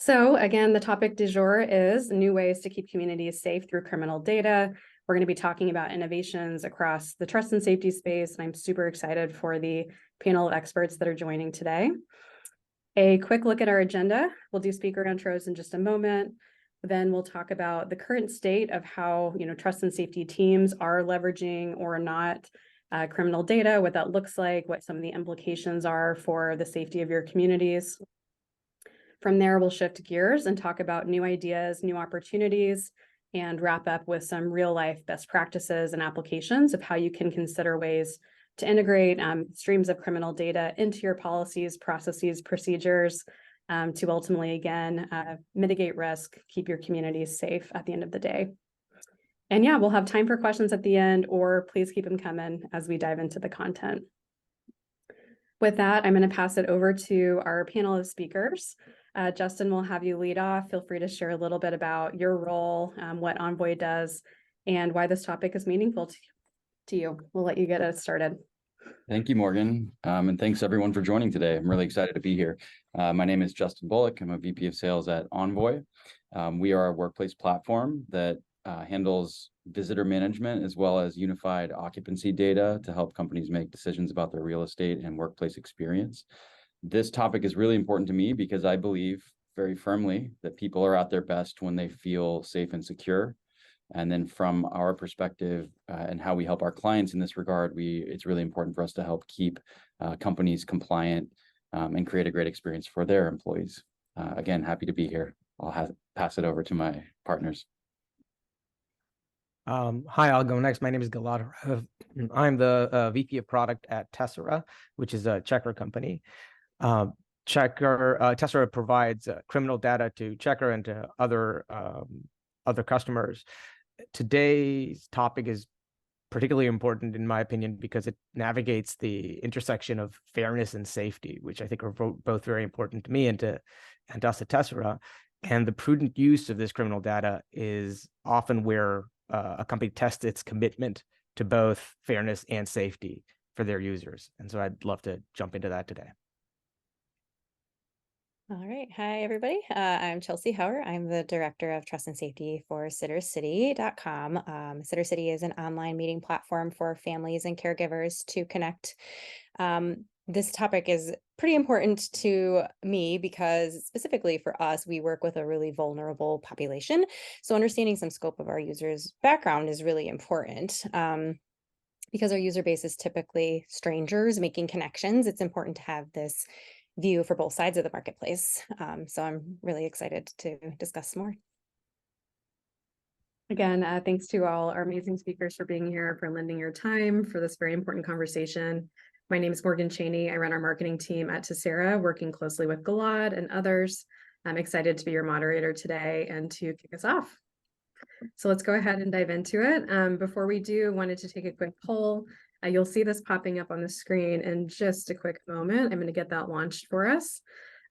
So again, the topic du jour is new ways to keep communities safe through criminal data. We're going to be talking about innovations across the trust and safety space, and I'm super excited for the panel of experts that are joining today. A quick look at our agenda. We'll do speaker intros in just a moment. Then we'll talk about the current state of how trust and safety teams are leveraging or not criminal data, what that looks like, what some of the implications are for the safety of your communities. From there, we'll shift gears and talk about new ideas, new opportunities, and wrap up with some real life best practices and applications of how you can consider ways to integrate streams of criminal data into your policies, processes, procedures to ultimately, again, mitigate risk, keep your communities safe at the end of the day. And yeah, we'll have time for questions at the end, or please keep them coming as we dive into the content. With that, I'm going to pass it over to our panel of speakers. Justin will have you lead off. Feel free to share a little bit about your role, what Envoy does, and why this topic is meaningful to you. We'll let you get us started. Thank you, Morgan. And thanks everyone for joining today. I'm really excited to be here. My name is Justin Bullock. I'm a VP of Sales at Envoy. We are a workplace platform that handles visitor management as well as unified occupancy data to help companies make decisions about their real estate and workplace experience. This topic is really important to me because I believe very firmly that people are at their best when they feel safe and secure. And then from our perspective and how we help our clients in this regard, it's really important for us to help keep companies compliant and create a great experience for their employees. Again, happy to be here. I'll pass it over to my partners. Hi, I'll go next. My name is Gilad. I'm the VP of Product at Tessera, which is a Checkr company. Tessera provides criminal data to Checkr and to other customers. Today's topic is particularly important, in my opinion, because it navigates the intersection of fairness and safety, which I think are both very important to me and to us at Tessera. And the prudent use of this criminal data is often where a company tests its commitment to both fairness and safety for their users. And so I'd love to jump into that today. All right. Hi, everybody. I'm Chelsea Hauer. I'm the Director of Trust and Safety for Sittercity.com. Sittercity is an online meeting platform for families and caregivers to connect. This topic is pretty important to me because specifically for us, we work with a really vulnerable population. So understanding some scope of our users' background is really important. Because our user base is typically strangers making connections, it's important to have this view for both sides of the marketplace. So I'm really excited to discuss more. Again, thanks to all our amazing speakers for being here, for lending your time for this very important conversation. My name is Morgan Cheney. I run our marketing team at Tessera, working closely with Gilad and others. I'm excited to be your moderator today and to kick us off. So let's go ahead and dive into it. Before we do, I wanted to take a quick poll. You'll see this popping up on the screen in just a quick moment. I'm going to get that launched for us.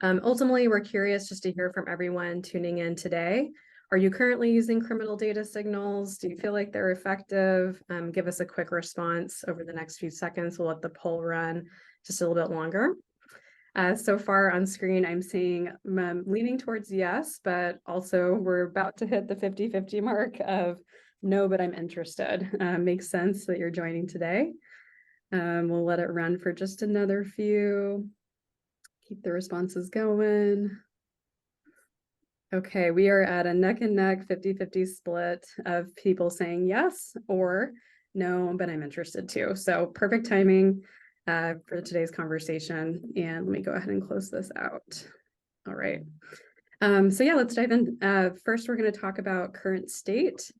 Ultimately, we're curious just to hear from everyone tuning in today. Are you currently using criminal data signals? Do you feel like they're effective? Give us a quick response over the next few seconds. We'll let the poll run just a little bit longer. So far on screen, I'm seeing leaning towards yes, but also we're about to hit the 50-50 mark of no, but I'm interested. Makes sense that you're joining today. We'll let it run for just another few. Keep the responses going. Okay, we are at a neck and neck 50-50 split of people saying yes or no, but I'm interested too. So perfect timing for today's conversation. And let me go ahead and close this out. All right. So yeah, let's dive in. First, we're going to talk about current state.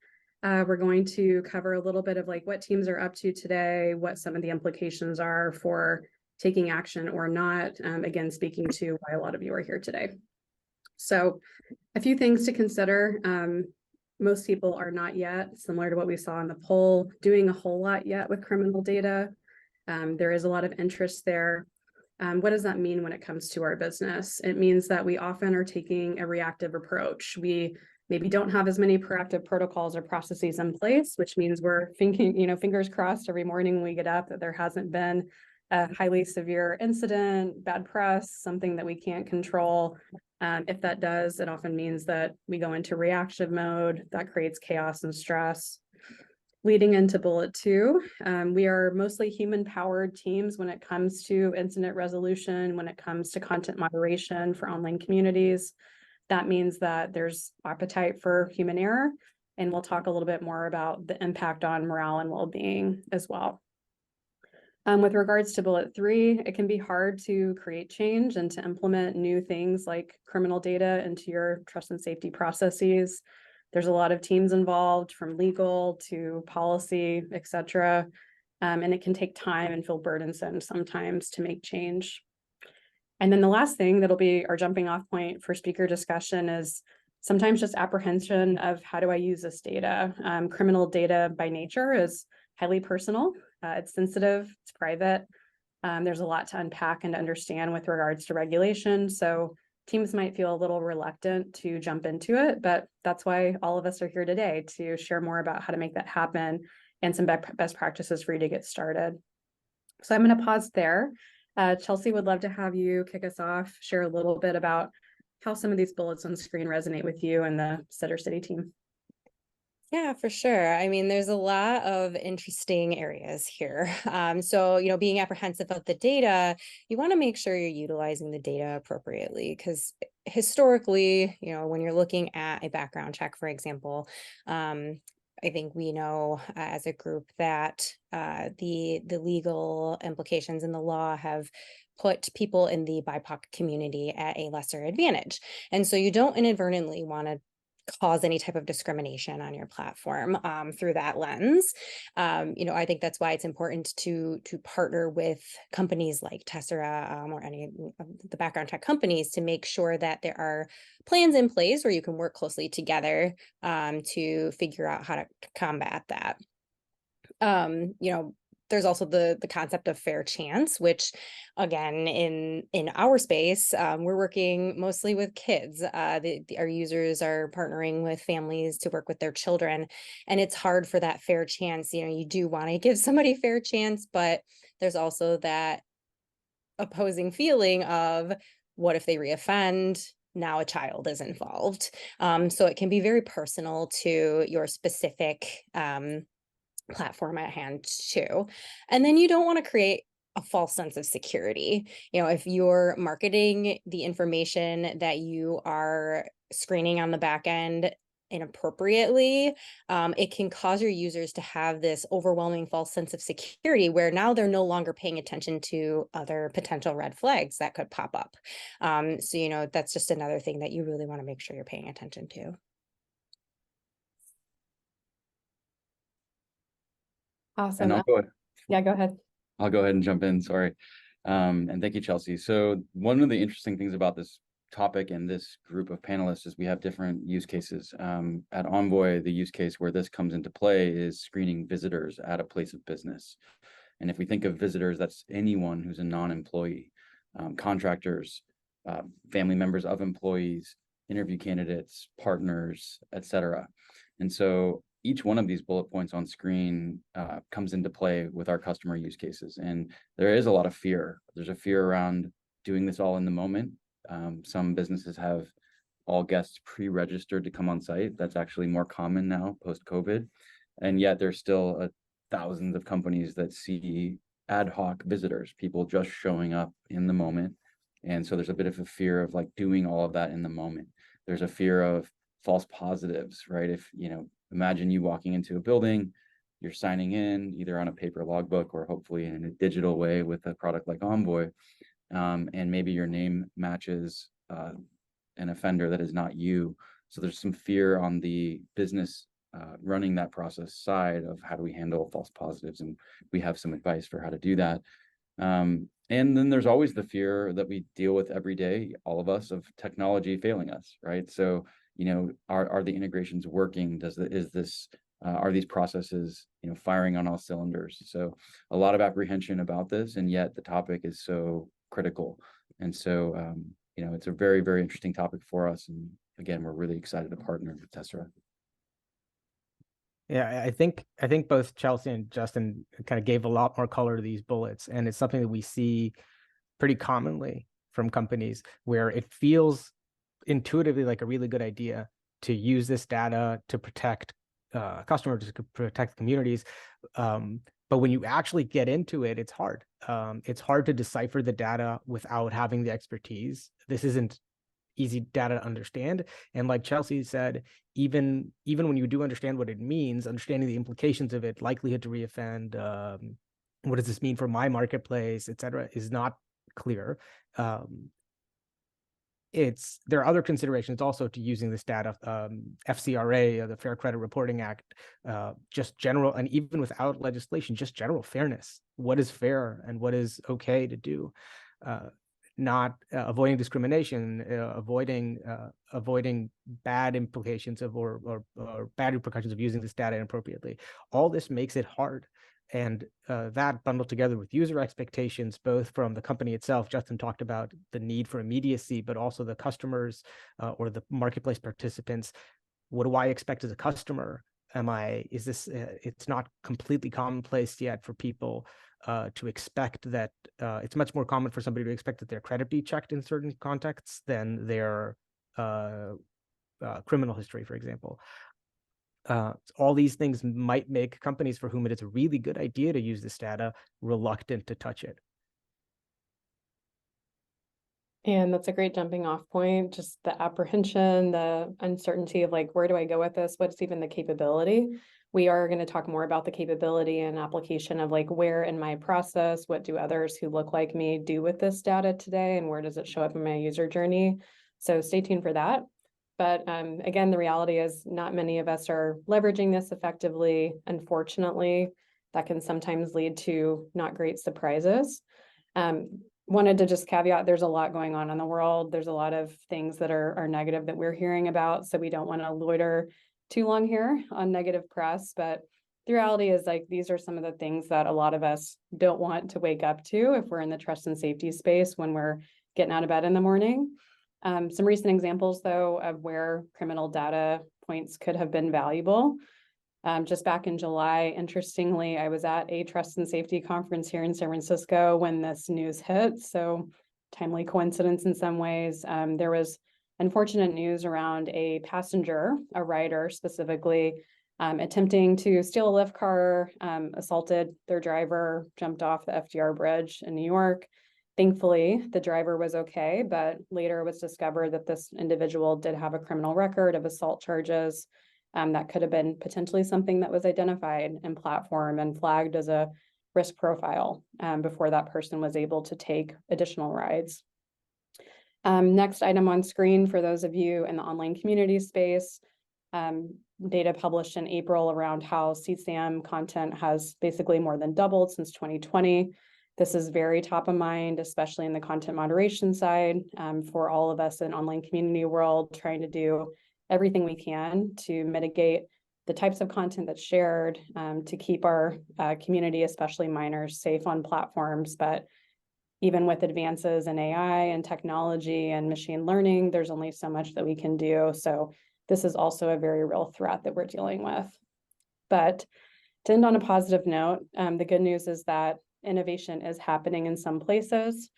We're going to cover a little bit of like what teams are up to today, what some of the implications are for taking action or not. Again, speaking to why a lot of you are here today. So a few things to consider. Most people are not yet, similar to what we saw in the poll, doing a whole lot yet with criminal data. There is a lot of interest there. What does that mean when it comes to our business? It means that we often are taking a reactive approach. We maybe don't have as many proactive protocols or processes in place, which means we're thinking, fingers crossed every morning when we get up that there hasn't been a highly severe incident, bad press, something that we can't control. If that does, it often means that we go into reactive mode. That creates chaos and stress. Leading into bullet 2, we are mostly human-powered teams when it comes to incident resolution, when it comes to content moderation for online communities. That means that there's appetite for human error, and we'll talk a little bit more about the impact on morale and well-being as well. With regards to bullet 3, it can be hard to create change and to implement new things like criminal data into your trust and safety processes. There's a lot of teams involved, from legal to policy, et cetera. And it can take time and feel burdensome sometimes to make change. And then the last thing that'll be our jumping off point for speaker discussion is sometimes just apprehension of how do I use this data? Criminal data by nature is highly personal. It's sensitive, it's private. There's a lot to unpack and understand with regards to regulation. So teams might feel a little reluctant to jump into it, but that's why all of us are here today, to share more about how to make that happen and some best practices for you to get started. So I'm going to pause there. Chelsea, would love to have you kick us off, share a little bit about how some of these bullets on screen resonate with you and the Sittercity team. Yeah, for sure. I mean, there's a lot of interesting areas here. So, being apprehensive of the data, you want to make sure you're utilizing the data appropriately, because historically, when you're looking at a background check, for example, I think we know as a group that the legal implications in the law have put people in the BIPOC community at a lesser advantage. And so you don't inadvertently want to cause any type of discrimination on your platform through that lens. I think that's why it's important to partner with companies like Tessera or any of the background check companies to make sure that there are plans in place where you can work closely together to figure out how to combat that. There's also the concept of fair chance, which again, in our space, we're working mostly with kids. Our users are partnering with families to work with their children, and it's hard for that fair chance. You do want to give somebody fair chance, but there's also that opposing feeling of, what if they reoffend? Now a child is involved. So it can be very personal to your specific platform at hand too. And then you don't want to create a false sense of security. If you're marketing the information that you are screening on the back end inappropriately, it can cause your users to have this overwhelming false sense of security, where now they're no longer paying attention to other potential red flags that could pop up. So, that's just another thing that you really want to make sure you're paying attention to. Awesome. And go ahead. I'll go ahead and jump in. Sorry. And thank you, Chelsea. So one of the interesting things about this topic and this group of panelists is we have different use cases. At Envoy, the use case where this comes into play is screening visitors at a place of business. And if we think of visitors, that's anyone who's a non-employee, contractors, family members of employees, interview candidates, partners, etc. And so each one of these bullet points on screen comes into play with our customer use cases. And there is a lot of fear. There's a fear around doing this all in the moment. Some businesses have all guests pre-registered to come on site. That's actually more common now post-COVID. And yet there's still thousands of companies that see ad hoc visitors, people just showing up in the moment. And so there's a bit of a fear of doing all of that in the moment. There's a fear of false positives, right? If, imagine you walking into a building, you're signing in either on a paper logbook or hopefully in a digital way with a product like Envoy, and maybe your name matches an offender that is not you. So there's some fear on the business running that process side of how do we handle false positives, and we have some advice for how to do that. And then there's always the fear that we deal with every day, all of us, of technology failing us, right? So are the integrations working? Are these processes, firing on all cylinders? So a lot of apprehension about this, and yet the topic is so critical. And so, it's a very, very interesting topic for us. And again, we're really excited to partner with Tessera. Yeah, I think both Chelsea and Justin kind of gave a lot more color to these bullets, and it's something that we see pretty commonly from companies where it feels intuitively like a really good idea to use this data to protect customers, to protect communities. But when you actually get into it, it's hard. It's hard to decipher the data without having the expertise. This isn't easy data to understand. And like Chelsea said, even when you do understand what it means, understanding the implications of it, likelihood to reoffend, what does this mean for my marketplace, et cetera, is not clear. There are other considerations also to using this data. FCRA, the Fair Credit Reporting Act, just general, and even without legislation, just general fairness. What is fair and what is okay to do? Not avoiding discrimination, avoiding bad implications of or bad repercussions of using this data inappropriately. All this makes it hard. And that bundled together with user expectations, both from the company itself, Justin talked about the need for immediacy, but also the customers or the marketplace participants. What do I expect as a customer? It's not completely commonplace yet for people to expect that. It's much more common for somebody to expect that their credit be checked in certain contexts than their criminal history, for example. All these things might make companies for whom it is a really good idea to use this data reluctant to touch it. And that's a great jumping off point, just the apprehension, the uncertainty of like, where do I go with this? What's even the capability? We are going to talk more about the capability and application of like, where in my process, what do others who look like me do with this data today? And where does it show up in my user journey? So stay tuned for that. But again, the reality is not many of us are leveraging this effectively. Unfortunately, that can sometimes lead to not great surprises. Wanted to just caveat, there's a lot going on in the world. There's a lot of things that are negative that we're hearing about. So we don't want to loiter too long here on negative press. But the reality is like, these are some of the things that a lot of us don't want to wake up to if we're in the trust and safety space when we're getting out of bed in the morning. Some recent examples, though, of where criminal data points could have been valuable. Just back in July, interestingly, I was at a trust and safety conference here in San Francisco when this news hit. So timely coincidence in some ways. There was unfortunate news around a passenger, a rider specifically, attempting to steal a Lyft car, assaulted their driver, jumped off the FDR bridge in New York. Thankfully, the driver was okay, but later it was discovered that this individual did have a criminal record of assault charges. That could have been potentially something that was identified in platform and flagged as a risk profile before that person was able to take additional rides. Next item on screen for those of you in the online community space, data published in April around how CSAM content has basically more than doubled since 2020. This is very top of mind, especially in the content moderation side for all of us in online community world, trying to do everything we can to mitigate the types of content that's shared, to keep our community, especially minors, safe on platforms. But even with advances in AI and technology and machine learning, there's only so much that we can do. So this is also a very real threat that we're dealing with. But to end on a positive note, the good news is that innovation is happening in some places.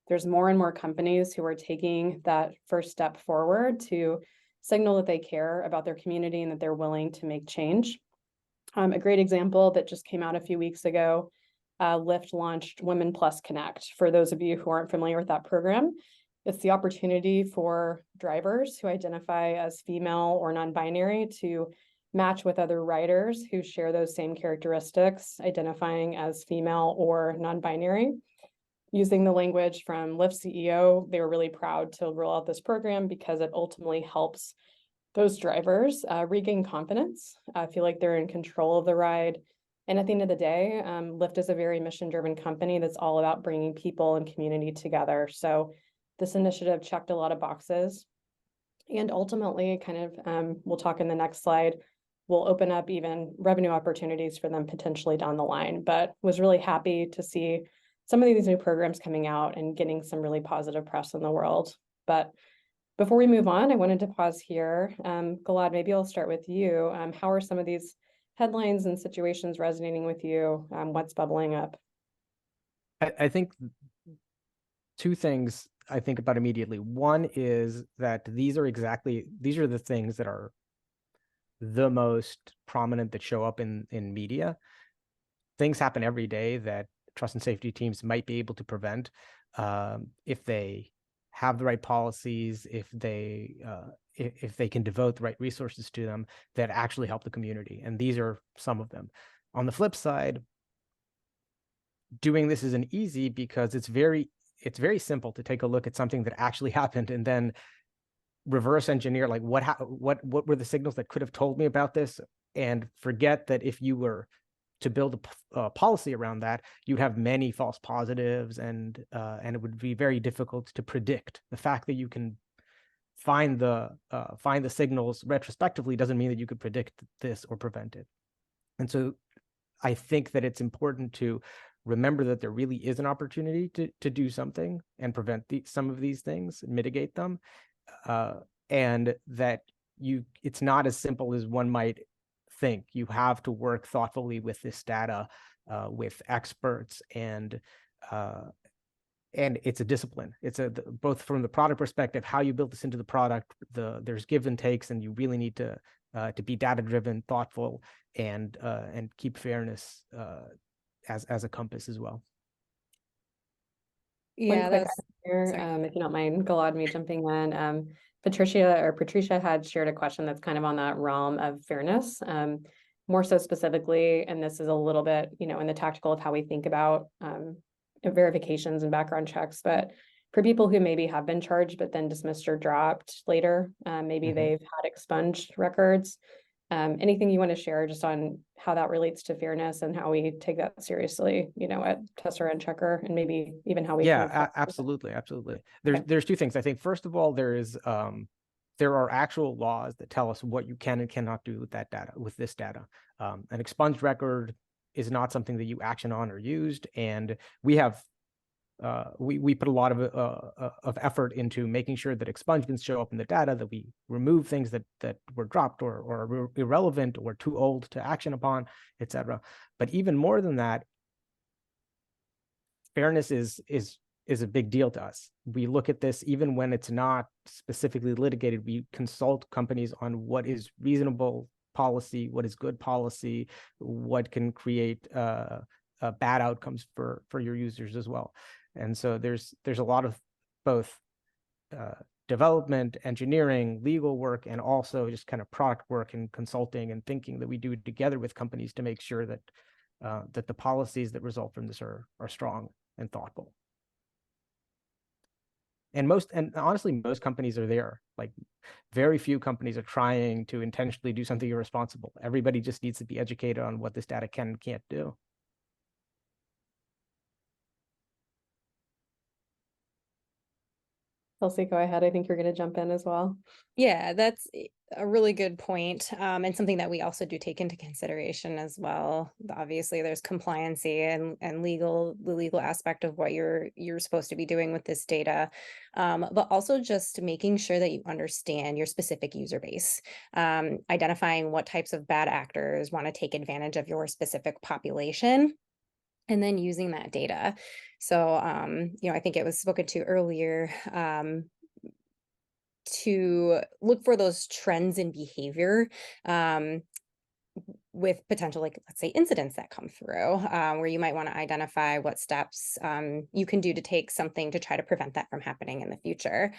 There's more and more companies who are taking that first step forward to signal that they care about their community and that they're willing to make change. A great example that just came out a few weeks ago, Lyft launched Women Plus Connect. For those of you who aren't familiar with that program, it's the opportunity for drivers who identify as female or non-binary to match with other riders who share those same characteristics, identifying as female or non-binary. Using the language from Lyft CEO, they were really proud to roll out this program because it ultimately helps those drivers regain confidence, feel like they're in control of the ride. And at the end of the day, Lyft is a very mission-driven company that's all about bringing people and community together. So this initiative checked a lot of boxes. And ultimately, kind of, we'll talk in the next slide, will open up even revenue opportunities for them potentially down the line. But was really happy to see some of these new programs coming out and getting some really positive press in the world. But before we move on, I wanted to pause here. Gilad, maybe I'll start with you. How are some of these headlines and situations resonating with you? What's bubbling up? I think two things I think about immediately. One is that these are the things that are the most prominent that show up in media. Things happen every day that trust and safety teams might be able to prevent if they have the right policies, if they can devote the right resources to them that actually help the community. And these are some of them. On the flip side, doing this isn't easy because it's very simple to take a look at something that actually happened and then reverse engineer, like what were the signals that could have told me about this, and forget that if you were to build a policy around that, you'd have many false positives, and it would be very difficult to predict. The fact that you can find the signals retrospectively doesn't mean that you could predict this or prevent it. And so I think that it's important to remember that there really is an opportunity to do something and prevent some of these things, mitigate them, and that it's not as simple as one might think. You have to work thoughtfully with this data, with experts, and it's a discipline. It's both from the product perspective, how you build this into the product, there's give and takes, and you really need to be data-driven, thoughtful, and keep fairness as a compass as well. One quick that's here, sorry. if you don't mind, Gilad, me jumping in. Patricia had shared a question that's kind of on that realm of fairness, more so specifically, and this is a little bit, in the tactical of how we think about verifications and background checks, but for people who maybe have been charged but then dismissed or dropped later, maybe they've had expunged records. Anything you want to share just on how that relates to fairness and how we take that seriously, at Tessera and Checkr, and maybe even how we absolutely. There's two things. I think first of all, there are actual laws that tell us what you can and cannot do with this data. An expunged record is not something that you action on or used, and we have we put a lot of effort into making sure that expungements show up in the data, that we remove things that were dropped or are irrelevant or too old to action upon, etc. But even more than that, fairness is a big deal to us. We look at this even when it's not specifically litigated. We consult companies on what is reasonable policy, what is good policy, what can create bad outcomes for your users as well. And so there's a lot of both development, engineering, legal work, and also just kind of product work and consulting and thinking that we do together with companies to make sure that that the policies that result from this are strong and thoughtful. And honestly, most companies are there. Like, very few companies are trying to intentionally do something irresponsible. Everybody just needs to be educated on what this data can and can't do. Chelsea, go ahead. I think you're going to jump in as well. Yeah, that's a really good point, and something that we also do take into consideration as well. Obviously, there's compliancy and the legal aspect of what you're supposed to be doing with this data, but also just making sure that you understand your specific user base, identifying what types of bad actors want to take advantage of your specific population, and then using that data. So, I think it was spoken to earlier, to look for those trends in behavior, with potential, like, let's say, incidents that come through, where you might want to identify what steps you can do to take something to try to prevent that from happening in the future.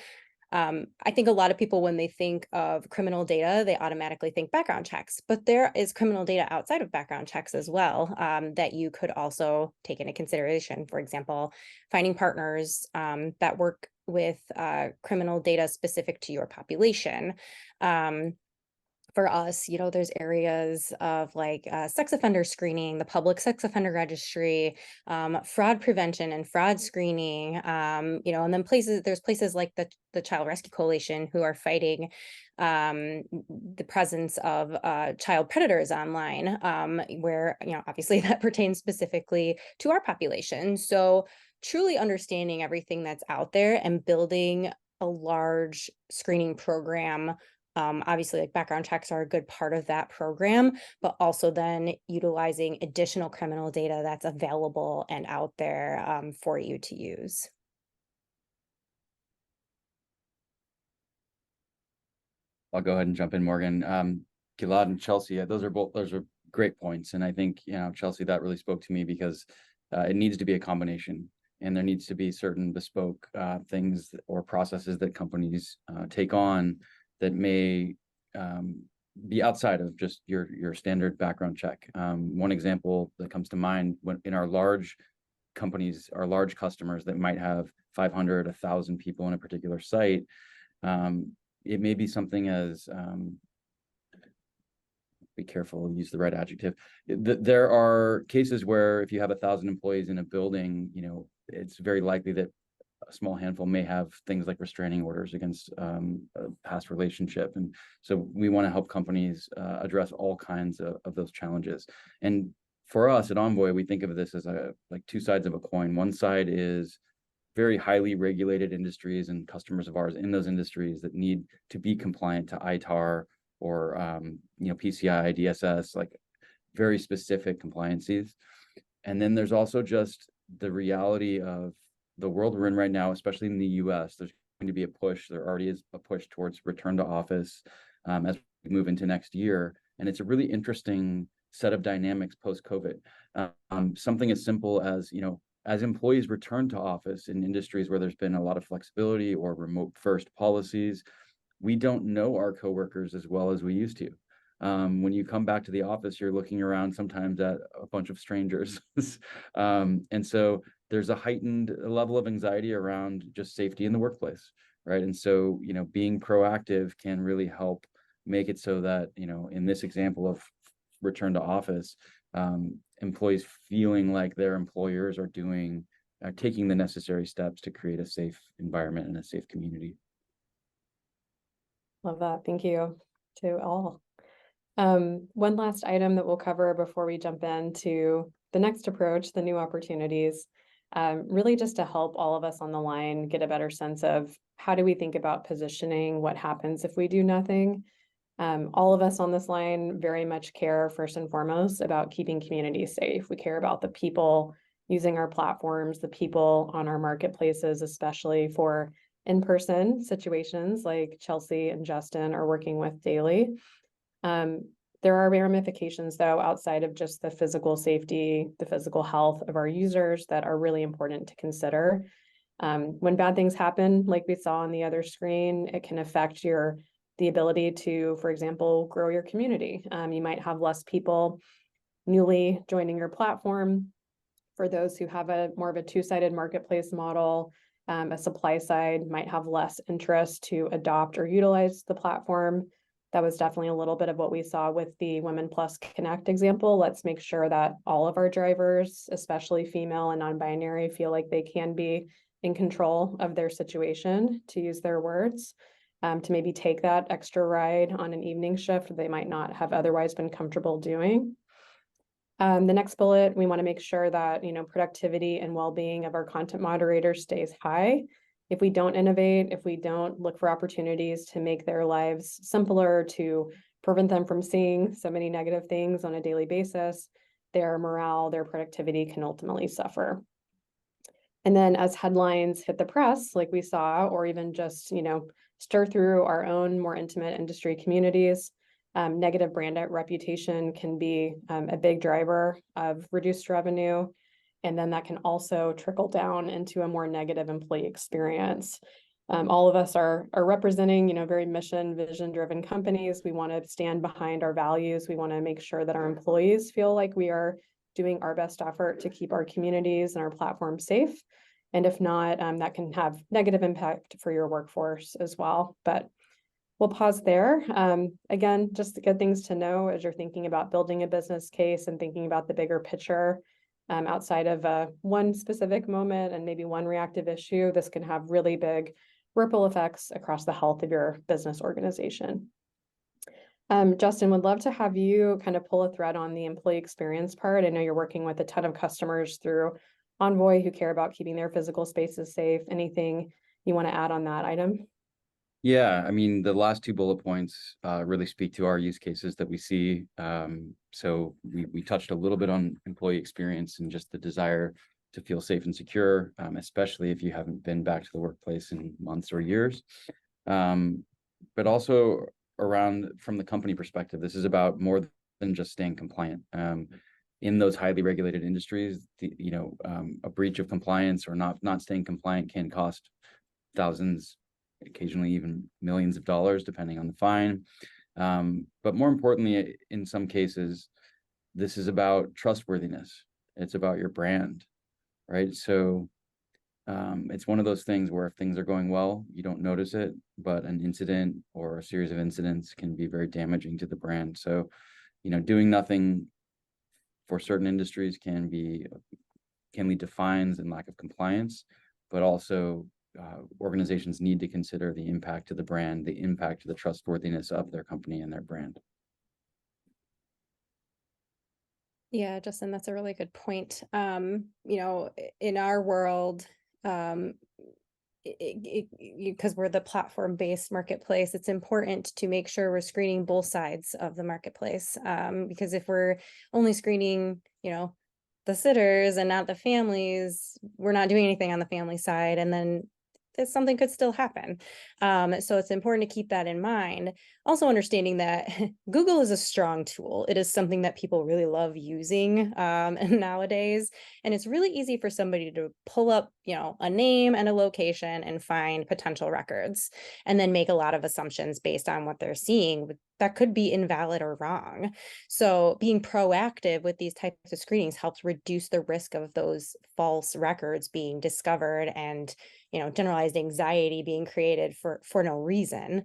I think a lot of people, when they think of criminal data, they automatically think background checks, but there is criminal data outside of background checks as well, that you could also take into consideration. For example, finding partners that work with criminal data specific to your population. For us, there's areas of like sex offender screening, the public sex offender registry, fraud prevention and fraud screening, and then there's places like the Child Rescue Coalition who are fighting the presence of child predators online, where, obviously that pertains specifically to our population. So truly understanding everything that's out there and building a large screening program. Obviously, like, background checks are a good part of that program, but also then utilizing additional criminal data that's available and out there for you to use. I'll go ahead and jump in, Morgan. Gilad and Chelsea, those are great points. And I think, Chelsea, that really spoke to me because it needs to be a combination, and there needs to be certain bespoke things or processes that companies take on that may be outside of just your standard background check. One example that comes to mind when in our large companies, our large customers that might have 500, 1,000 people in a particular site, it may be something as be careful, use the right adjective. There are cases where if you have 1,000 employees in a building, it's very likely that a small handful may have things like restraining orders against a past relationship. And so we want to help companies address all kinds of those challenges. And for us at Envoy, we think of this as like two sides of a coin. One side is very highly regulated industries and customers of ours in those industries that need to be compliant to ITAR or PCI, DSS, like very specific compliances. And then there's also just the reality of the world we're in right now, especially in the US. There's going to be a push. There already is a push towards return to office as we move into next year. And it's a really interesting set of dynamics post-COVID. Something as simple as employees return to office in industries where there's been a lot of flexibility or remote first policies, we don't know our coworkers as well as we used to. When you come back to the office, you're looking around sometimes at a bunch of strangers. And so there's a heightened level of anxiety around just safety in the workplace, right? And so, being proactive can really help make it so that, in this example of return to office, employees feeling like their employers are taking the necessary steps to create a safe environment and a safe community. Love that. Thank you to all. One last item that we'll cover before we jump into the next approach, the new opportunities, really just to help all of us on the line get a better sense of how do we think about positioning, what happens if we do nothing. All of us on this line very much care first and foremost about keeping communities safe. We care about the people using our platforms, the people on our marketplaces, especially for in-person situations like Chelsea and Justin are working with daily. There are ramifications, though, outside of just the physical safety, the physical health of our users that are really important to consider. When bad things happen, like we saw on the other screen, it can affect the ability to, for example, grow your community. You might have less people newly joining your platform. For those who have more of a two-sided marketplace model, a supply side might have less interest to adopt or utilize the platform. That was definitely a little bit of what we saw with the Women Plus Connect example. Let's make sure that all of our drivers, especially female and non-binary, feel like they can be in control of their situation, to use their words, to maybe take that extra ride on an evening shift they might not have otherwise been comfortable doing. The next bullet, we want to make sure that, productivity and well-being of our content moderators stays high. If we don't innovate, if we don't look for opportunities to make their lives simpler, to prevent them from seeing so many negative things on a daily basis, their morale, their productivity can ultimately suffer. And then as headlines hit the press, like we saw, or even just, stir through our own more intimate industry communities, negative brand reputation can be a big driver of reduced revenue. And then that can also trickle down into a more negative employee experience. All of us are representing, very mission, vision-driven companies. We want to stand behind our values. We want to make sure that our employees feel like we are doing our best effort to keep our communities and our platform safe. And if not, that can have negative impact for your workforce as well. But we'll pause there. Again, just good things to know as you're thinking about building a business case and thinking about the bigger picture. Outside of one specific moment and maybe one reactive issue, this can have really big ripple effects across the health of your business organization. Justin, would love to have you kind of pull a thread on the employee experience part. I know you're working with a ton of customers through Envoy who care about keeping their physical spaces safe. Anything you want to add on that item? Yeah, I mean, the last two bullet points really speak to our use cases that we see. So we touched a little bit on employee experience and just the desire to feel safe and secure, especially if you haven't been back to the workplace in months or years. But also around from the company perspective. This is about more than just staying compliant. In those highly regulated industries, a breach of compliance or not staying compliant can cost thousands, occasionally even millions of dollars, depending on the fine. But more importantly, in some cases, this is about trustworthiness. It's about your brand, right? So it's one of those things where if things are going well, you don't notice it, but an incident or a series of incidents can be very damaging to the brand. So, doing nothing for certain industries can lead to fines and lack of compliance, but also organizations need to consider the impact to the brand, the impact to the trustworthiness of their company and their brand. Yeah, Justin, that's a really good point. In our world, because we're the platform-based marketplace, it's important to make sure we're screening both sides of the marketplace. Because if we're only screening, the sitters and not the families, we're not doing anything on the family side, and then something could still happen. So it's important to keep that in mind. Also understanding that Google is a strong tool. It is something that people really love using nowadays. And it's really easy for somebody to pull up, a name and a location and find potential records, and then make a lot of assumptions based on what they're seeing that could be invalid or wrong. So being proactive with these types of screenings helps reduce the risk of those false records being discovered and generalized anxiety being created for no reason.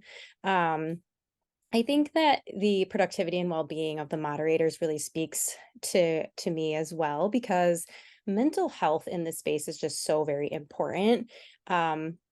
I think that the productivity and well-being of the moderators really speaks to me as well, because mental health in this space is just so very important.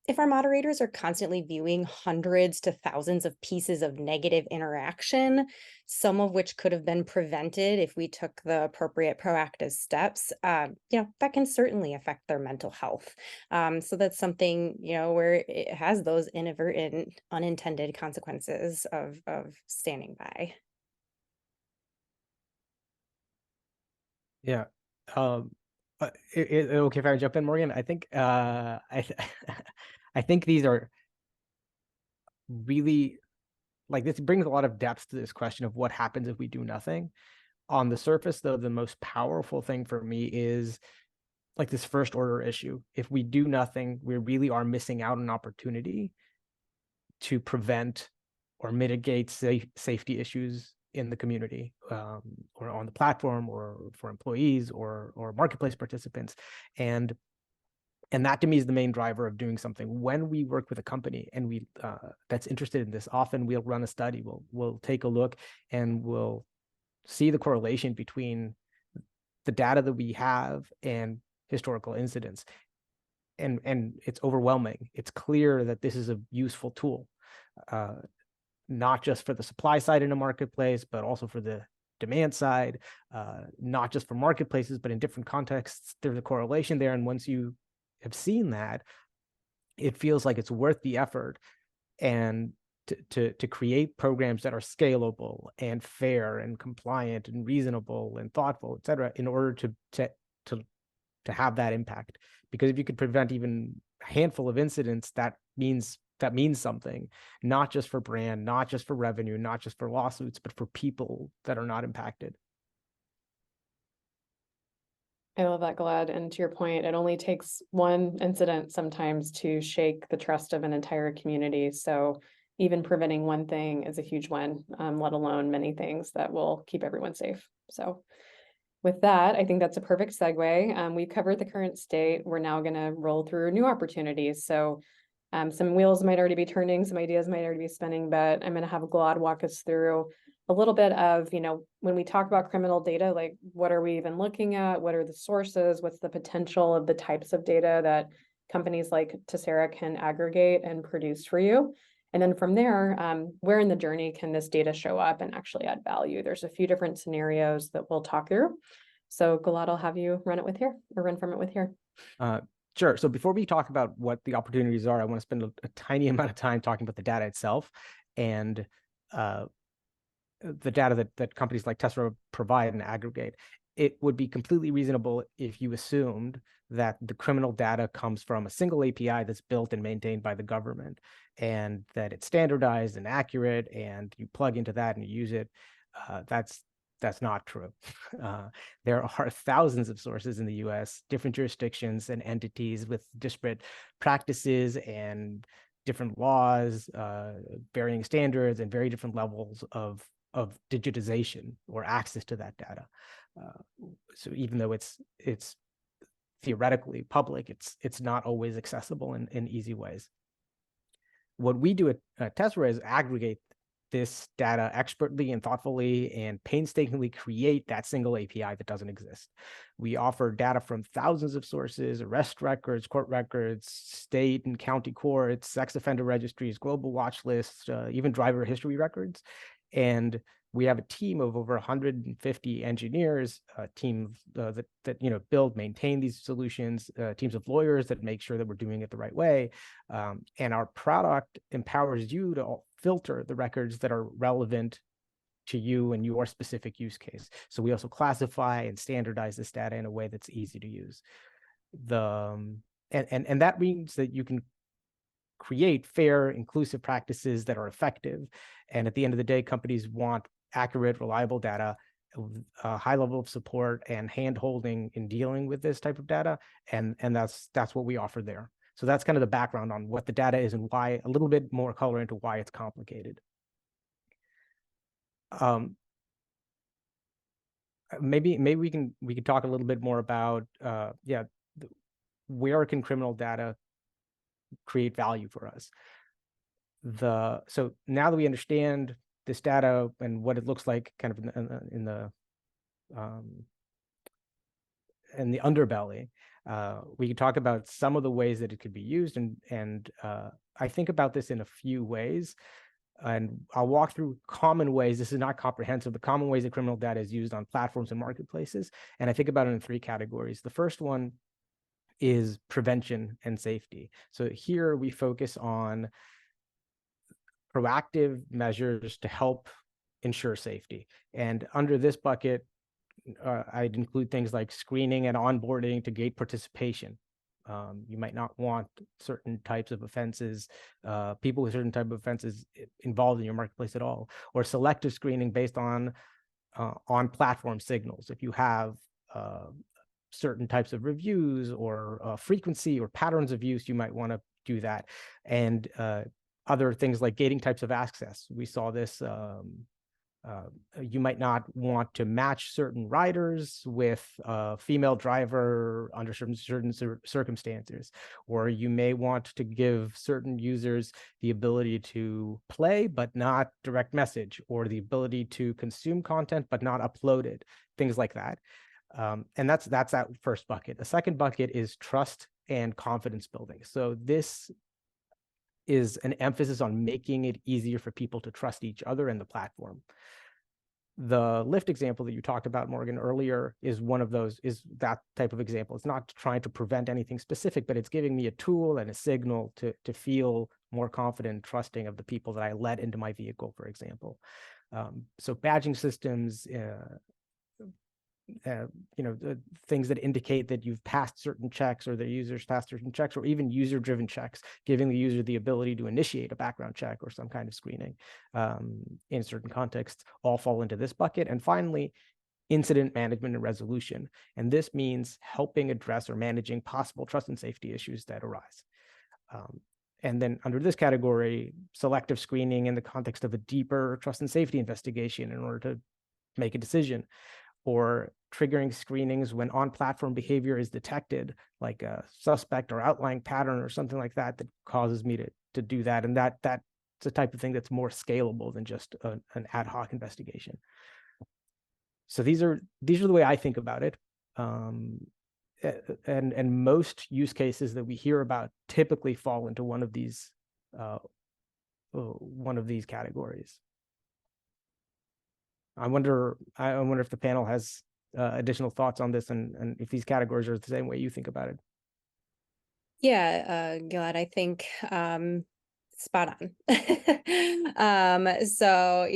If our moderators are constantly viewing hundreds to thousands of pieces of negative interaction, some of which could have been prevented if we took the appropriate proactive steps, that can certainly affect their mental health. So that's something, where it has those inadvertent, unintended consequences of standing by. Yeah. Okay if I jump in, Morgan? I think I think these are really, this brings a lot of depth to this question of what happens if we do nothing. On the surface, though, the most powerful thing for me is this first order issue. If we do nothing, we really are missing out on an opportunity to prevent or mitigate safety issues in the community, or on the platform, or for employees, or marketplace participants. And that to me is the main driver of doing something. When we work with a company and we that's interested in this, often we'll run a study, we'll take a look, and we'll see the correlation between the data that we have and historical incidents. And it's overwhelming. It's clear that this is a useful tool, not just for the supply side in a marketplace, but also for the demand side, not just for marketplaces, but in different contexts, there's a correlation there. And once you have seen that, it feels like it's worth the effort, and to create programs that are scalable and fair and compliant and reasonable and thoughtful, et cetera, in order to have that impact. Because if you could prevent even a handful of incidents, that means something, not just for brand, not just for revenue, not just for lawsuits, but for people that are not impacted. I love that, Glad. And to your point, it only takes one incident sometimes to shake the trust of an entire community. So even preventing one thing is a huge win, let alone many things that will keep everyone safe. So with that, I think that's a perfect segue. We've covered the current state. We're now going to roll through new opportunities. So some wheels might already be turning, some ideas might already be spinning, but I'm going to have Glad walk us through a little bit of, when we talk about criminal data, what are we even looking at? What are the sources? What's the potential of the types of data that companies like Tessera can aggregate and produce for you? And then from there, where in the journey can this data show up and actually add value? There's a few different scenarios that we'll talk through. So Glad, I'll have you run from it with here. Sure. So before we talk about what the opportunities are, I want to spend a tiny amount of time talking about the data itself and the data that companies like Tessera provide and aggregate. it would be completely reasonable if you assumed that the criminal data comes from a single API that's built and maintained by the government, and that it's standardized and accurate, and you plug into that and you use it. That's not true. There are thousands of sources in the US, different jurisdictions and entities with disparate practices and different laws, varying standards, and very different levels of digitization or access to that data. So even though it's theoretically public, it's not always accessible in easy ways. What we do at Tessera is aggregate this data expertly and thoughtfully and painstakingly create that single API that doesn't exist. We offer data from thousands of sources: arrest records, court records, state and county courts, sex offender registries, global watch lists, even driver history records. And we have a team of over 150 engineers, a team that build, maintain these solutions, teams of lawyers that make sure that we're doing it the right way. And our product empowers you to filter the records that are relevant to you and your specific use case. So we also classify and standardize this data in a way that's easy to use. And that means that you can create fair, inclusive practices that are effective. And at the end of the day, companies want accurate, reliable data, a high level of support and hand-holding in dealing with this type of data. And that's what we offer there. So that's kind of the background on what the data is and why, a little bit more color into why it's complicated. Maybe we can talk a little bit more about where can criminal data create value for us. So now that we understand this data and what it looks like kind of in the underbelly, we can talk about some of the ways that it could be used, and I think about this in a few ways, and I'll walk through common ways. This is not comprehensive, but common ways that criminal data is used on platforms and marketplaces, and I think about it in 3 categories. The first one is prevention and safety. So here we focus on proactive measures to help ensure safety. And under this bucket, I'd include things like screening and onboarding to gate participation. You might not want certain types of offenses, people with certain type of offenses involved in your marketplace at all, or selective screening based on platform signals. If you have certain types of reviews or frequency or patterns of use, you might want to do that. And other things like gating types of access. We saw this, you might not want to match certain riders with a female driver under certain circumstances, or you may want to give certain users the ability to play but not direct message, or the ability to consume content but not upload it, things like that. And that's that first bucket. The second bucket is trust and confidence building. So this is an emphasis on making it easier for people to trust each other and the platform. The Lyft example that you talked about, Morgan, earlier is one of those, is that type of example. It's not trying to prevent anything specific, but it's giving me a tool and a signal to feel more confident and trusting of the people that I let into my vehicle, for example. So badging systems, things that indicate that you've passed certain checks, or the user's passed certain checks, or even user-driven checks, giving the user the ability to initiate a background check or some kind of screening in certain contexts, all fall into this bucket. And finally, incident management and resolution. And this means helping address or managing possible trust and safety issues that arise. And then under this category, selective screening in the context of a deeper trust and safety investigation in order to make a decision, or triggering screenings when on-platform behavior is detected, like a suspect or outlying pattern or something like that, that causes me to do that. And that's the type of thing that's more scalable than just an ad hoc investigation. So these are the way I think about it. And most use cases that we hear about typically fall into one of these categories. I wonder if the panel has additional thoughts on this, and if these categories are the same way you think about it. Yeah, Gilad, I think spot on. So,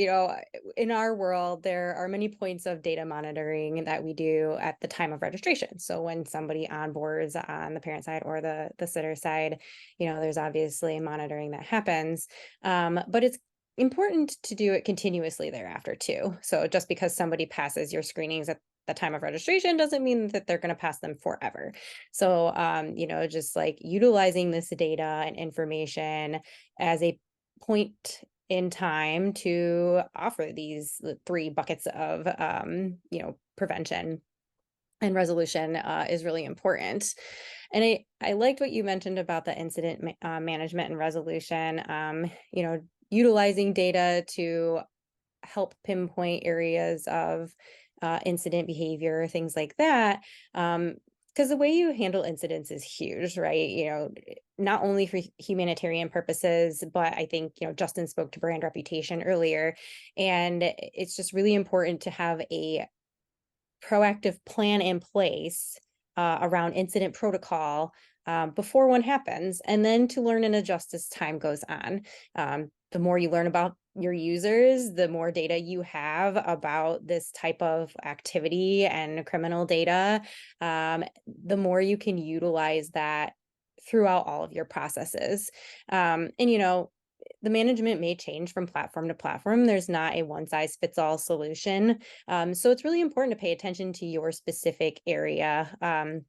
in our world, there are many points of data monitoring that we do at the time of registration. So when somebody onboards on the parent side or the sitter side, there's obviously monitoring that happens. But it's important to do it continuously thereafter too. So just because somebody passes your screenings at the time of registration doesn't mean that they're going to pass them forever. So, just like utilizing this data and information as a point in time to offer these 3 buckets of, prevention and resolution is really important. And I liked what you mentioned about the incident management and resolution, utilizing data to help pinpoint areas of incident behavior, things like that. Because the way you handle incidents is huge, right? Not only for humanitarian purposes, but I think, Justin spoke to brand reputation earlier. And it's just really important to have a proactive plan in place around incident protocol before one happens, and then to learn and adjust as time goes on. The more you learn about your users, the more data you have about this type of activity and criminal data, the more you can utilize that throughout all of your processes. The management may change from platform to platform. There's not a one-size-fits-all solution. So it's really important to pay attention to your specific area and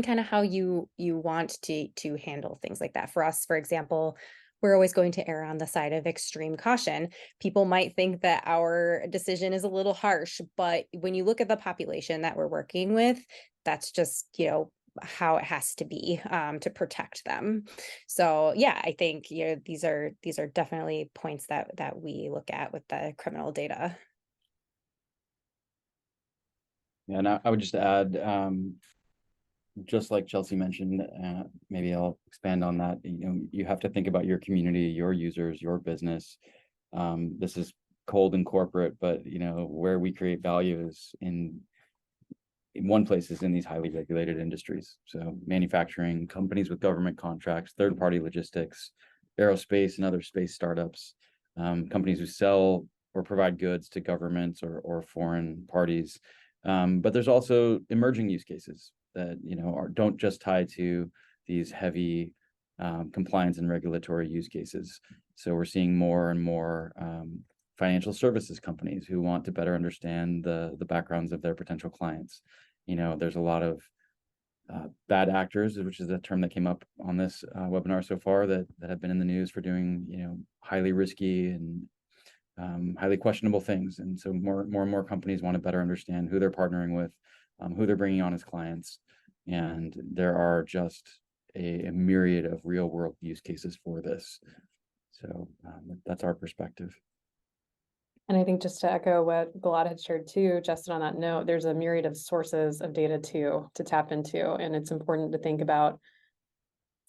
kind of how you want to handle things like that. For us, for example, we're always going to err on the side of extreme caution. People might think that our decision is a little harsh, but when you look at the population that we're working with, that's just, how it has to be to protect them. So yeah, I think these are definitely points that we look at with the criminal data. Yeah, and I would just add, just like Chelsea mentioned, maybe I'll expand on that. You have to think about your community, your users, your business. This is cold and corporate, but where we create value is in one place is in these highly regulated industries. So manufacturing, companies with government contracts, third-party logistics, aerospace and other space startups, companies who sell or provide goods to governments or foreign parties. But there's also emerging use cases that don't just tie to these heavy compliance and regulatory use cases. So we're seeing more and more financial services companies who want to better understand the backgrounds of their potential clients. There's a lot of bad actors, which is a term that came up on this webinar so far, that have been in the news for doing highly risky and highly questionable things. And so more and more companies want to better understand who they're partnering with, who they're bringing on as clients. And there are just a myriad of real world use cases for this. So that's our perspective. And I think just to echo what Gilad had shared too, Justin, on that note, there's a myriad of sources of data too to tap into. And it's important to think about,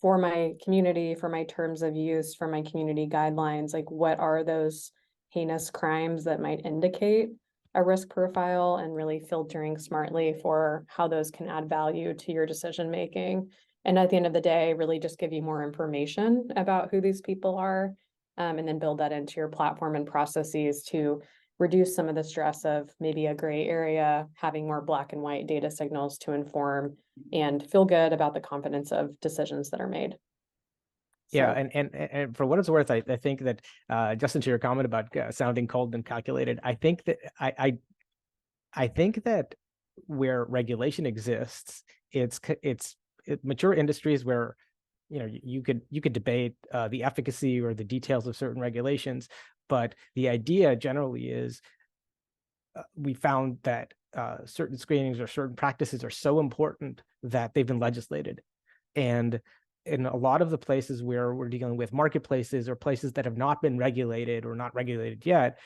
for my community, for my terms of use, for my community guidelines, like what are those heinous crimes that might indicate a risk profile, and really filtering smartly for how those can add value to your decision making. And at the end of the day, really just give you more information about who these people are, and then build that into your platform and processes to reduce some of the stress of maybe a gray area, having more black and white data signals to inform and feel good about the confidence of decisions that are made. Yeah, and for what it's worth, I think that Justin, to your comment about sounding cold and calculated, I think that where regulation exists, it's mature industries where you could debate the efficacy or the details of certain regulations, but the idea generally is we found that certain screenings or certain practices are so important that they've been legislated. And in a lot of the places where we're dealing with marketplaces or places that have not been regulated or not regulated yet,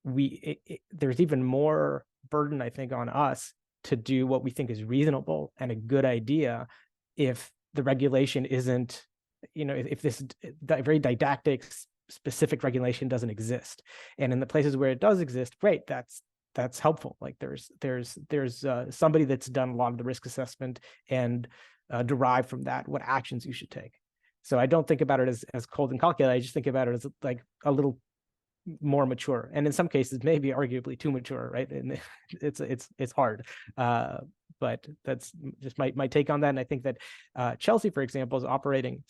there's even more burden, I think, on us to do what we think is reasonable and a good idea if the regulation isn't, if this very didactic, specific regulation doesn't exist. And in the places where it does exist, great, that's helpful. Like there's somebody that's done a lot of the risk assessment and derived from that what actions you should take. So I don't think about it as cold and calculated. I just think about it as like a little more mature, and in some cases maybe arguably too mature, right? And it's hard, but that's just my take on that. And I think that Chelsea, for example, is operating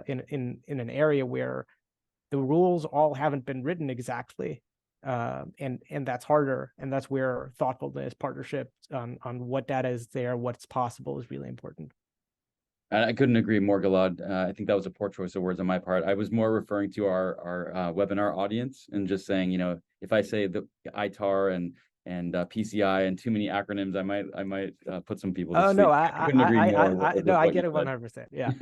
in an area where the rules all haven't been written exactly, and that's harder, and that's where thoughtfulness, partnership on what data is there, what's possible, is really important. I couldn't agree more, Gilad. I think that was a poor choice of words on my part. I was more referring to our webinar audience and just saying, if I say the ITAR and PCI and too many acronyms, I might put some people to sleep. No, I couldn't agree more. No, I get it 100%. Yeah,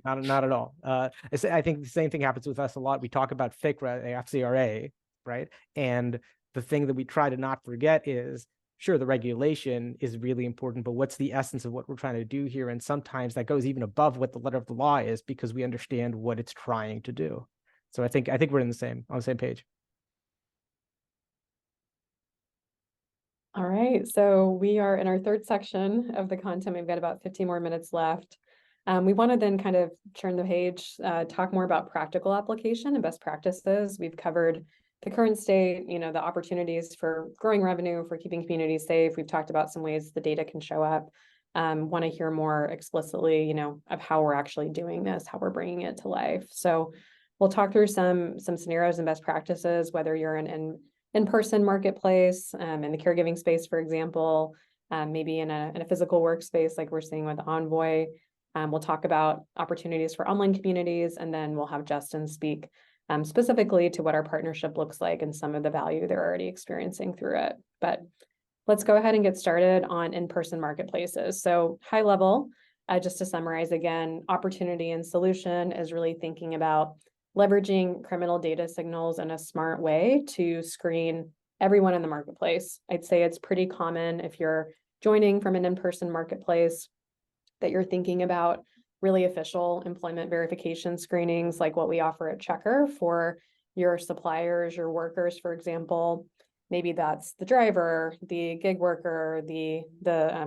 not at all. I think the same thing happens with us a lot. We talk about FCRA, FCRA, right? And the thing that we try to not forget is, sure, the regulation is really important, but what's the essence of what we're trying to do here? And sometimes that goes even above what the letter of the law is, because we understand what it's trying to do. So I think we're on the same page. All right, so we are in our third section of the content. We've got about 15 more minutes left. We want to then kind of turn the page, talk more about practical application and best practices. We've covered the current state, the opportunities for growing revenue, for keeping communities safe. We've talked about some ways the data can show up. Want to hear more explicitly, of how we're actually doing this, how we're bringing it to life. So we'll talk through some scenarios and best practices, whether you're in-person marketplace, in the caregiving space, for example, maybe in a physical workspace like we're seeing with Envoy. We'll talk about opportunities for online communities, and then we'll have Justin speak specifically to what our partnership looks like and some of the value they're already experiencing through it. But let's go ahead and get started on in-person marketplaces. So high level, just to summarize again, opportunity and solution is really thinking about leveraging criminal data signals in a smart way to screen everyone in the marketplace. I'd say it's pretty common if you're joining from an in-person marketplace that you're thinking about really official employment verification screenings like what we offer at Checkr for your suppliers, your workers, for example. Maybe that's the driver, the gig worker, the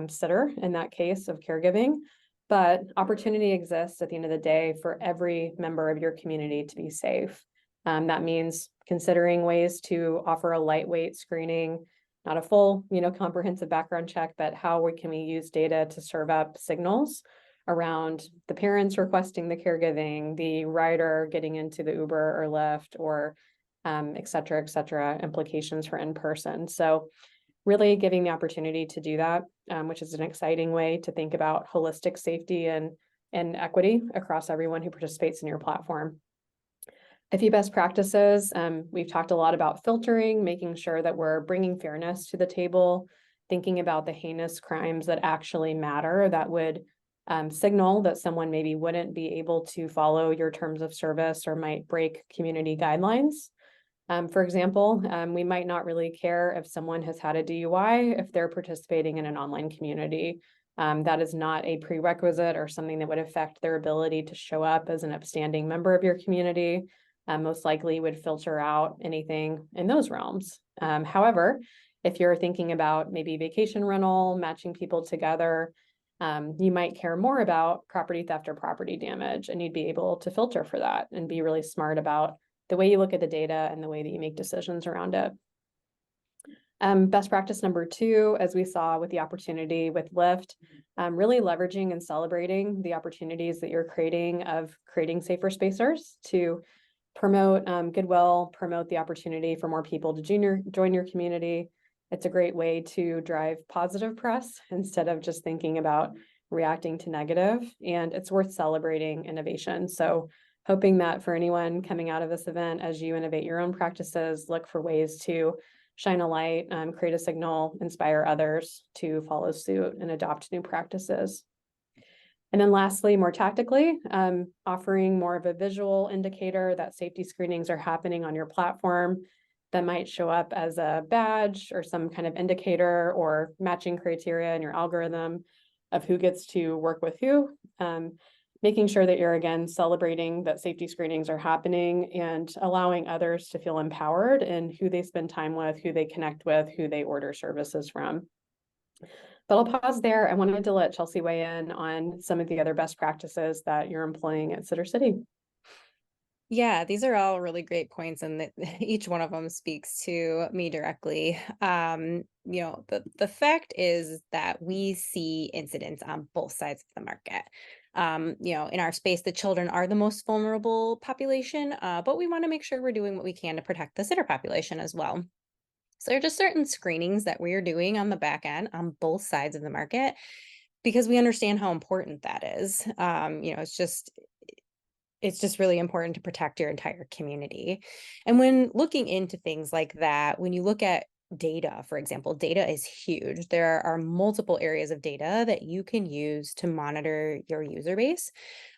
sitter in that case of caregiving. But opportunity exists at the end of the day for every member of your community to be safe. That means considering ways to offer a lightweight screening, not a full, comprehensive background check, but how can we use data to serve up signals around the parents requesting the caregiving, the rider getting into the Uber or Lyft, or et cetera, implications for in-person. So really giving the opportunity to do that, which is an exciting way to think about holistic safety and equity across everyone who participates in your platform. A few best practices. We've talked a lot about filtering, making sure that we're bringing fairness to the table, thinking about the heinous crimes that actually matter, that would signal that someone maybe wouldn't be able to follow your terms of service or might break community guidelines. For example, we might not really care if someone has had a DUI if they're participating in an online community. That is not a prerequisite or something that would affect their ability to show up as an upstanding member of your community. Most likely would filter out anything in those realms. However, if you're thinking about maybe vacation rental, matching people together, you might care more about property theft or property damage, and you'd be able to filter for that and be really smart about the way you look at the data and the way that you make decisions around it. Best practice number 2, as we saw with the opportunity with Lyft, really leveraging and celebrating the opportunities that you're creating safer spacers to promote goodwill, promote the opportunity for more people to join your community. It's a great way to drive positive press instead of just thinking about reacting to negative, and it's worth celebrating innovation. So hoping that for anyone coming out of this event, as you innovate your own practices, look for ways to shine a light, create a signal, inspire others to follow suit and adopt new practices. And then lastly, more tactically, offering more of a visual indicator that safety screenings are happening on your platform that might show up as a badge or some kind of indicator or matching criteria in your algorithm of who gets to work with who. Making sure that you're, again, celebrating that safety screenings are happening and allowing others to feel empowered in who they spend time with, who they connect with, who they order services from. But I'll pause there. I wanted to let Chelsea weigh in on some of the other best practices that you're employing at Sittercity. Yeah, these are all really great points, and each one of them speaks to me directly. The fact is that we see incidents on both sides of the market. In our space, the children are the most vulnerable population, but we want to make sure we're doing what we can to protect the sitter population as well. So there are just certain screenings that we are doing on the back end on both sides of the market because we understand how important that is. It's just really important to protect your entire community. And when looking into things like that, when you look at data, for example, data is huge. There are multiple areas of data that you can use to monitor your user base.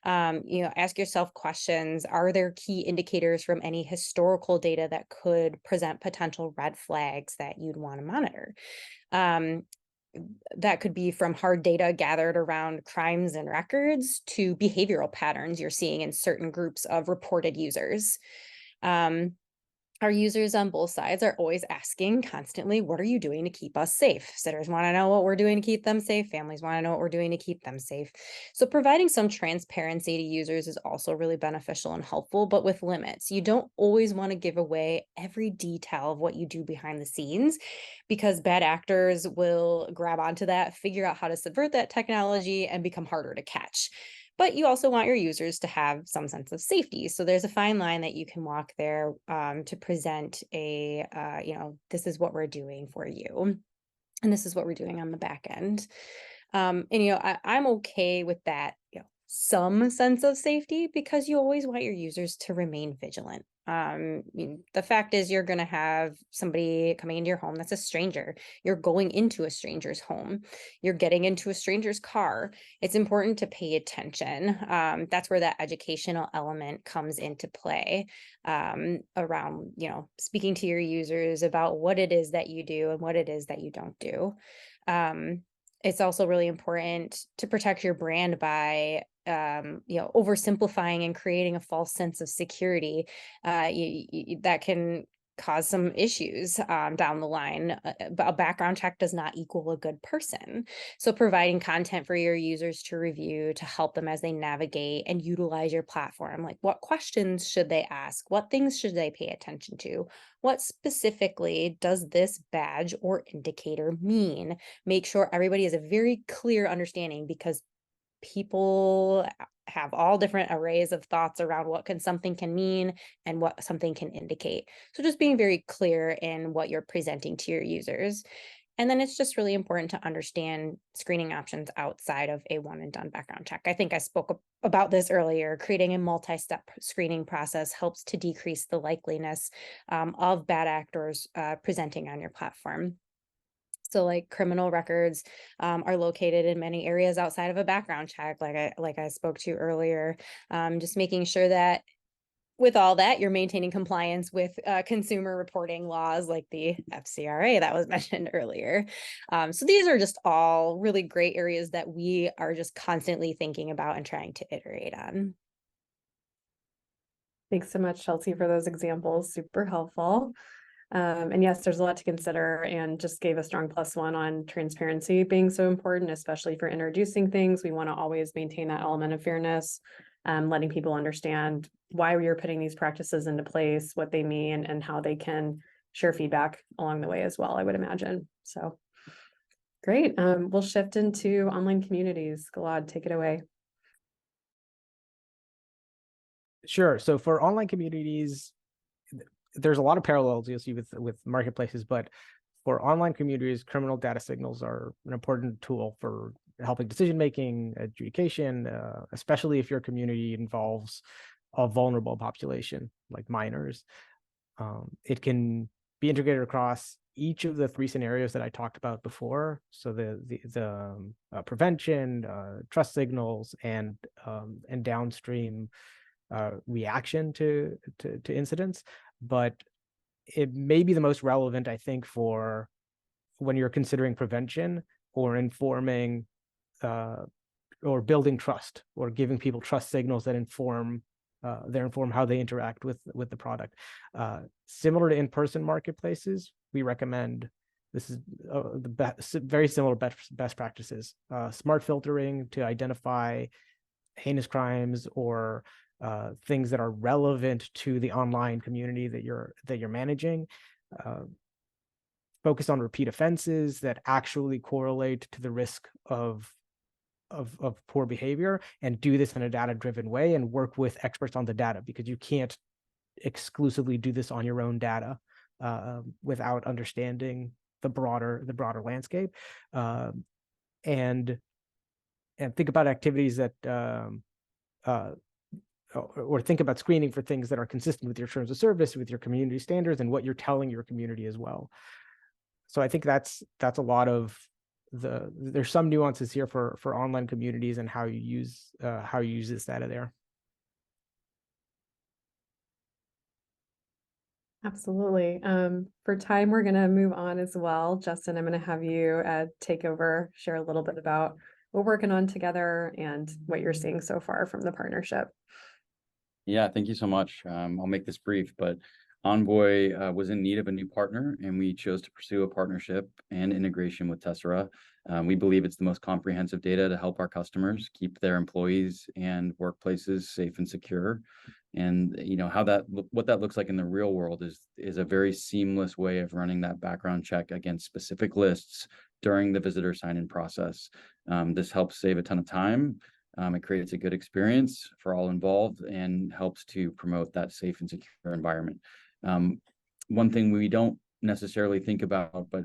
Ask yourself questions. Are there key indicators from any historical data that could present potential red flags that you'd want to monitor? That could be from hard data gathered around crimes and records to behavioral patterns you're seeing in certain groups of reported users. Our users on both sides are always asking constantly, what are you doing to keep us safe? Sitters want to know what we're doing to keep them safe. Families want to know what we're doing to keep them safe. So providing some transparency to users is also really beneficial and helpful, but with limits. You don't always want to give away every detail of what you do behind the scenes because bad actors will grab onto that, figure out how to subvert that technology, and become harder to catch. But you also want your users to have some sense of safety. So there's a fine line that you can walk there to present this is what we're doing for you. And this is what we're doing on the back end. I'm okay with that, some sense of safety because you always want your users to remain vigilant. The fact is you're going to have somebody coming into your home that's a stranger. You're going into a stranger's home. You're getting into a stranger's car. It's important to pay attention. That's where that educational element comes into play around, speaking to your users about what it is that you do and what it is that you don't do. It's also really important to protect your brand by oversimplifying and creating a false sense of security that can cause some issues down the line. But a background check does not equal a good person. So providing content for your users to review to help them as they navigate and utilize your platform, like what questions should they ask? What things should they pay attention to? What specifically does this badge or indicator mean? Make sure everybody has a very clear understanding because people have all different arrays of thoughts around what something can mean and what something can indicate. So just being very clear in what you're presenting to your users. And then it's just really important to understand screening options outside of a one and done background check. I think I spoke about this earlier. Creating a multi-step screening process helps to decrease the likeliness of bad actors presenting on your platform. So like criminal records are located in many areas outside of a background check, like I spoke to earlier. Just making sure that with all that, you're maintaining compliance with consumer reporting laws like the FCRA that was mentioned earlier. So these are just all really great areas that we are just constantly thinking about and trying to iterate on. Thanks so much, Chelsea, for those examples. Super helpful. And yes, there's a lot to consider and just gave a strong +1 on transparency being so important, especially for introducing things. We want to always maintain that element of fairness, letting people understand why we are putting these practices into place, what they mean, and how they can share feedback along the way as well, I would imagine. So great. We'll shift into online communities. Gilad, take it away. Sure. So for online communities, there's a lot of parallels you'll see with marketplaces, but for online communities, criminal data signals are an important tool for helping decision-making, adjudication, especially if your community involves a vulnerable population like minors. It can be integrated across each of the 3 scenarios that I talked about before. So the prevention, trust signals, and downstream reaction to incidents. But it may be the most relevant, I think, for when you're considering prevention or informing or building trust or giving people trust signals that inform how they interact with the product. Similar to in-person marketplaces, we recommend This is the very similar best practices. Smart filtering to identify heinous crimes or things that are relevant to the online community that you're managing. Focus on repeat offenses that actually correlate to the risk of poor behavior, and do this in a data-driven way and work with experts on the data, because you can't exclusively do this on your own data without understanding the broader landscape. And think about activities that or think about screening for things that are consistent with your terms of service, with your community standards, and what you're telling your community as well. So I think that's a lot of there's some nuances here for online communities and how you use this data there. Absolutely. For time, we're going to move on as well. Justin, I'm going to have you take over, share a little bit about what we're working on together and what you're seeing so far from the partnership. Yeah, thank you so much. I'll make this brief, but Envoy was in need of a new partner, and we chose to pursue a partnership and integration with Tessera. We believe it's the most comprehensive data to help our customers keep their employees and workplaces safe and secure. And what that looks like in the real world is a very seamless way of running that background check against specific lists during the visitor sign-in process. This helps save a ton of time. It creates a good experience for all involved and helps to promote that safe and secure environment. One thing we don't necessarily think about, but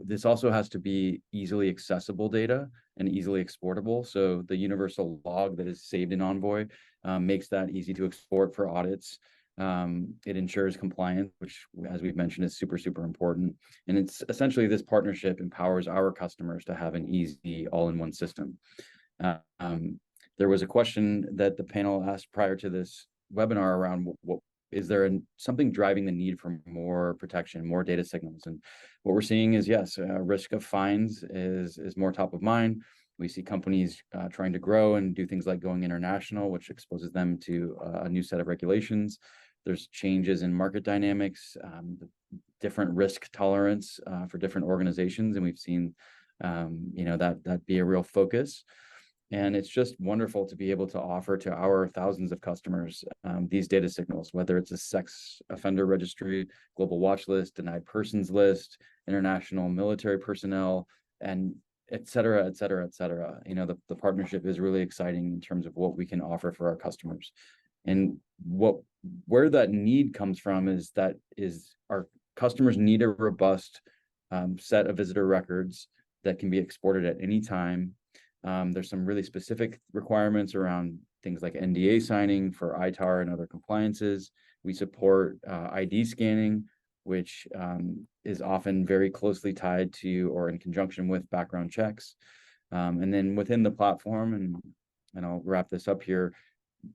this also has to be easily accessible data and easily exportable. So the universal log that is saved in Envoy makes that easy to export for audits. It ensures compliance, which, as we've mentioned, is super, super important. And it's essentially this partnership empowers our customers to have an easy all-in-one system. There was a question that the panel asked prior to this webinar around what is there something driving the need for more protection, more data signals? And what we're seeing is, yes, risk of fines is more top of mind. We see companies trying to grow and do things like going international, which exposes them to a new set of regulations. There's changes in market dynamics, different risk tolerance for different organizations, and we've seen that be a real focus. And it's just wonderful to be able to offer to our thousands of customers these data signals, whether it's a sex offender registry, global watch list, denied persons list, international military personnel, and et cetera, et cetera, et cetera. The partnership is really exciting in terms of what we can offer for our customers. And where that need comes from is our customers need a robust set of visitor records that can be exported at any time. There's some really specific requirements around things like NDA signing for ITAR and other compliances. We support ID scanning, which is often very closely tied to or in conjunction with background checks. And then within the platform, and I'll wrap this up here,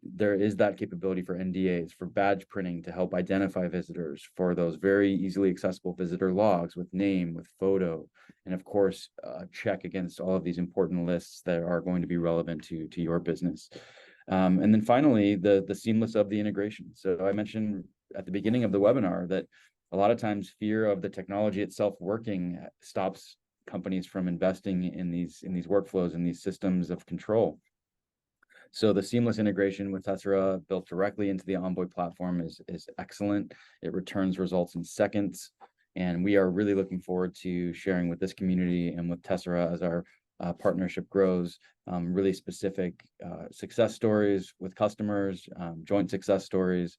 there is that capability for NDAs, for badge printing to help identify visitors, for those very easily accessible visitor logs with name, with photo, and of course, check against all of these important lists that are going to be relevant to your business. And then finally, the seamless of the integration. So I mentioned at the beginning of the webinar that a lot of times fear of the technology itself working stops companies from investing in these workflows and these systems of control. So the seamless integration with Tessera built directly into the Envoy platform is excellent. It returns results in seconds. And we are really looking forward to sharing with this community and with Tessera as our partnership grows, really specific success stories with customers, joint success stories.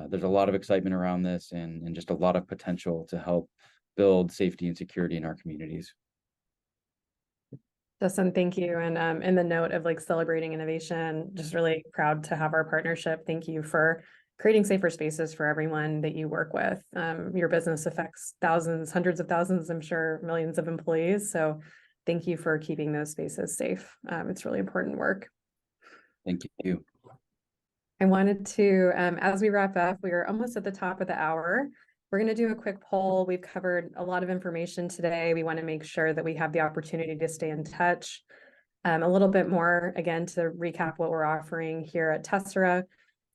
There's a lot of excitement around this and just a lot of potential to help build safety and security in our communities. Justin, thank you. And in the note of celebrating innovation, just really proud to have our partnership. Thank you for creating safer spaces for everyone that you work with. Your business affects thousands, hundreds of thousands, I'm sure millions of employees. So thank you for keeping those spaces safe. It's really important work. Thank you. I wanted to, as we wrap up, we are almost at the top of the hour. We're going to do a quick poll. We've covered a lot of information today. We want to make sure that we have the opportunity to stay in touch. A little bit more, again, to recap what we're offering here at Tessera.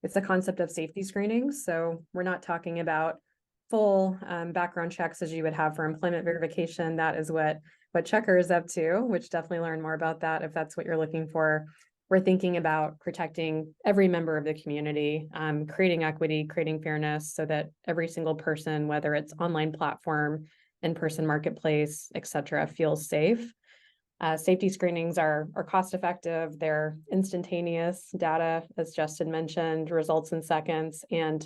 It's the concept of safety screening. So we're not talking about full background checks as you would have for employment verification. That is what Checkr is up to, which definitely learn more about that if that's what you're looking for. We're thinking about protecting every member of the community, creating equity, creating fairness so that every single person, whether it's online platform, in-person marketplace, et cetera, feels safe. Safety screenings are cost effective. They're instantaneous data, as Justin mentioned, results in seconds, and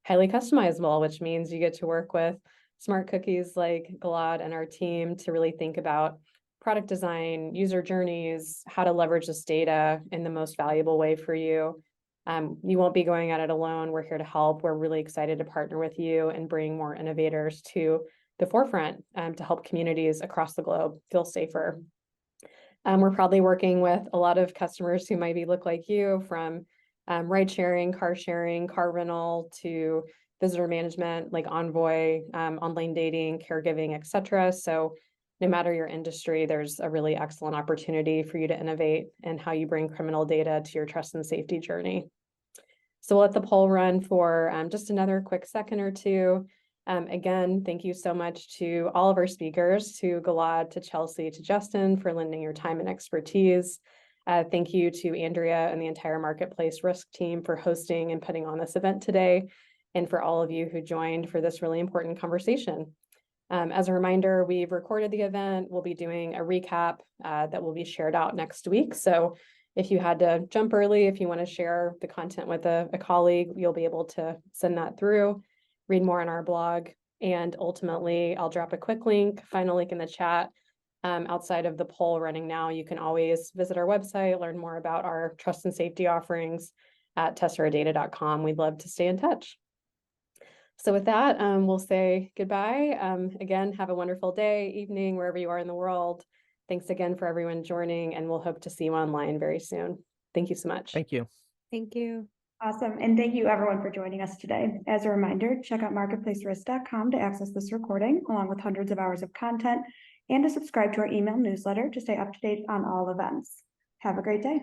highly customizable, which means you get to work with smart cookies like Gilad and our team to really think about product design, user journeys, how to leverage this data in the most valuable way for you. You won't be going at it alone. We're here to help. We're really excited to partner with you and bring more innovators to the forefront to help communities across the globe feel safer. We're probably working with a lot of customers who maybe look like you, from ride sharing, car rental, to visitor management like Envoy, online dating, caregiving, et cetera. So no matter your industry, there's a really excellent opportunity for you to innovate in how you bring criminal data to your trust and safety journey. So we'll let the poll run for just another quick second or two. Again, thank you so much to all of our speakers, to Gilad, to Chelsea, to Justin for lending your time and expertise. Thank you to Andrea and the entire Marketplace Risk team for hosting and putting on this event today, and for all of you who joined for this really important conversation. As a reminder, we've recorded the event. We'll be doing a recap that will be shared out next week. So if you had to jump early, if you want to share the content with a colleague, you'll be able to send that through, read more on our blog, and ultimately I'll drop a quick link, final link in the chat. Outside of the poll running now, you can always visit our website, learn more about our trust and safety offerings at tesseradata.com. We'd love to stay in touch. So with that, we'll say goodbye. Again, have a wonderful day, evening, wherever you are in the world. Thanks again for everyone joining, and we'll hope to see you online very soon. Thank you so much. Thank you. Thank you. Awesome. And thank you everyone for joining us today. As a reminder, check out marketplacerisk.com to access this recording, along with hundreds of hours of content, and to subscribe to our email newsletter to stay up to date on all events. Have a great day.